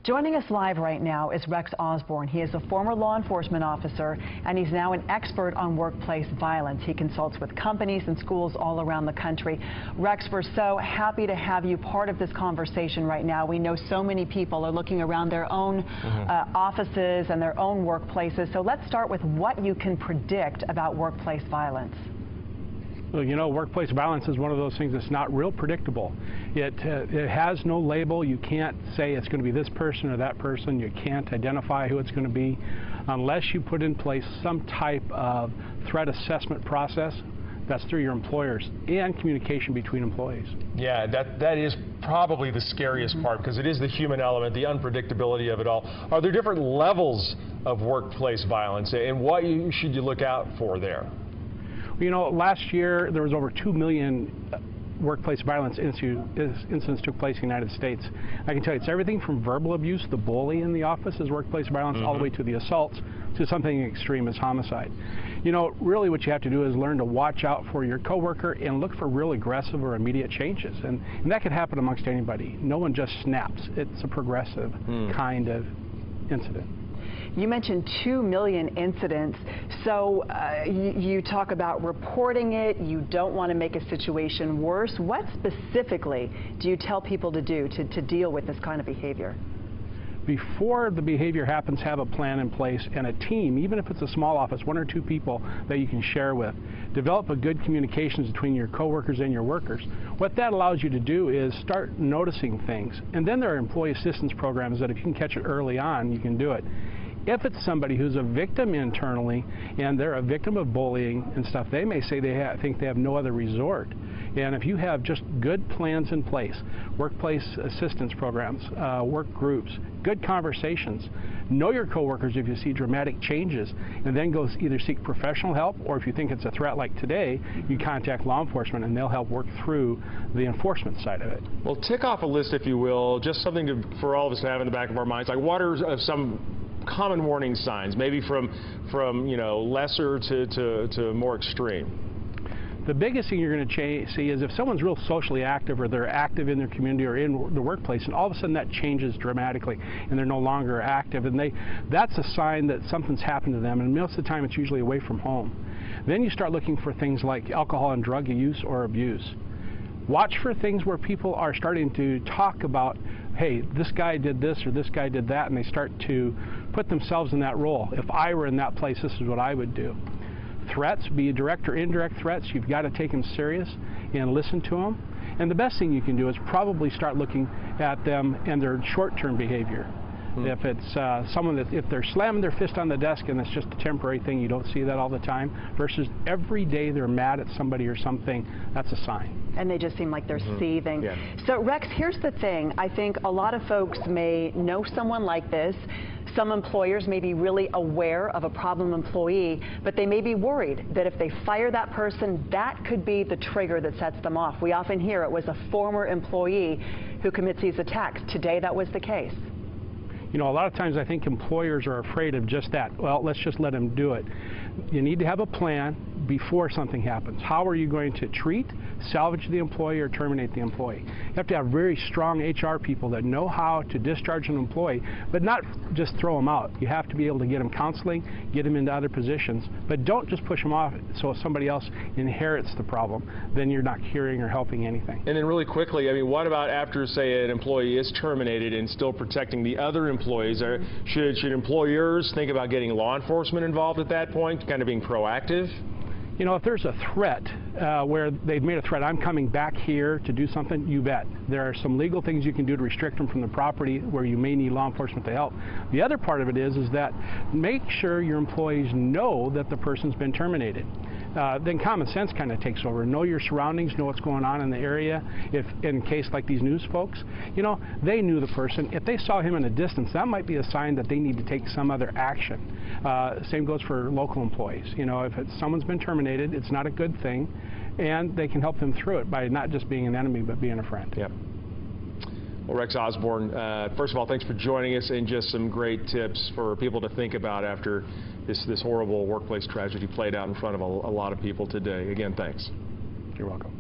Joining us live right now is Rex Osborne. He is a former law enforcement officer, and he's now an expert on workplace violence. He consults with companies and schools all around the country. Rex, we're so happy to have you part of this conversation right now. We know so many people are looking around their own offices and their own workplaces. So let's start with what you can predict about workplace violence. Well, you know, workplace violence is one of those things that's not real predictable. It has no label. You can't say it's going to be this person or that person. You can't identify who it's going to be unless you put in place some type of threat assessment process that's through your employers and communication between employees. Yeah, that is probably the scariest part, because it is the human element, the unpredictability of it all. Are there different levels of workplace violence, and what should you look out for there? You know, last year there was over 2 million workplace violence incidents took place in the United States. I can tell you it's everything from verbal abuse, the bully in the office is workplace violence, all the way to the assaults, to something extreme as homicide. You know, really what you have to do is learn to watch out for your coworker and look for real aggressive or immediate changes. And that could happen amongst anybody. No one just snaps. It's a progressive kind of incident. You mentioned 2 million incidents, so you talk about reporting it. You don't want to make a situation worse. What specifically do you tell people to do to deal with this kind of behavior? Before the behavior happens, have a plan in place and a team, even if it's a small office, 1 or 2 people that you can share with. Develop a good communications between your coworkers and your workers. What that allows you to do is start noticing things. And then there are employee assistance programs that if you can catch it early on, you can do it. If it's somebody who's a victim internally and they're a victim of bullying and stuff, they may say they think they have no other resort. And if you have just good plans in place, workplace assistance programs, work groups, good conversations, know your coworkers if you see dramatic changes, and then go either seek professional help, or if you think it's a threat like today, you contact law enforcement and they'll help work through the enforcement side of it. Well, tick off a list, if you will, just something for all of us to have in the back of our minds. Like, what are some common warning signs, maybe from you know, lesser to more extreme? The biggest thing you're going to see is if someone's real socially active, or they're active in their community or in the workplace, and all of a sudden that changes dramatically and they're no longer active, and that's a sign that something's happened to them, and most of the time it's usually away from home. Then you start looking for things like alcohol and drug use or abuse. Watch for things where people are starting to talk about, hey, this guy did this or this guy did that, and they start to put themselves in that role. If I were in that place, this is what I would do. Threats, be direct or indirect threats, you've got to take them serious and listen to them. And the best thing you can do is probably start looking at them and their short-term behavior. If it's someone that, if they're slamming their fist on the desk and it's just a temporary thing, you don't see that all the time, versus every day they're mad at somebody or something, that's a sign. And they just seem like they're seething. Yeah. So Rex, here's the thing. I think a lot of folks may know someone like this. Some employers may be really aware of a problem employee, but they may be worried that if they fire that person, that could be the trigger that sets them off. We often hear it was a former employee who commits these attacks. Today, that was the case. You know, a lot of times I think employers are afraid of just that. Well, let's just let them do it. You need to have a plan before something happens. How are you going to treat, salvage the employee, or terminate the employee? You have to have very strong HR people that know how to discharge an employee, but not just throw them out. You have to be able to get them counseling, get them into other positions, but don't just push them off so if somebody else inherits the problem, then you're not curing or helping anything. And then really quickly, I mean, what about after, say, an employee is terminated and still protecting the other employees? Should employers think about getting law enforcement involved at that point, kind of being proactive? You know, if there's a threat where they've made a threat, I'm coming back here to do something, you bet. There are some legal things you can do to restrict them from the property where you may need law enforcement to help. The other part of it is that make sure your employees know that the person's been terminated. Then common sense kind of takes over. Know your surroundings, know what's going on in the area. If in case like these news folks, you know, they knew the person. If they saw him in a distance, that might be a sign that they need to take some other action. Same goes for local employees. You know, if someone's been terminated, it's not a good thing, and they can help them through it by not just being an enemy, but being a friend. Yep. Well, Rex Osborne, first of all, thanks for joining us, and just some great tips for people to think about after this horrible workplace tragedy played out in front of a lot of people today. Again, thanks. You're welcome.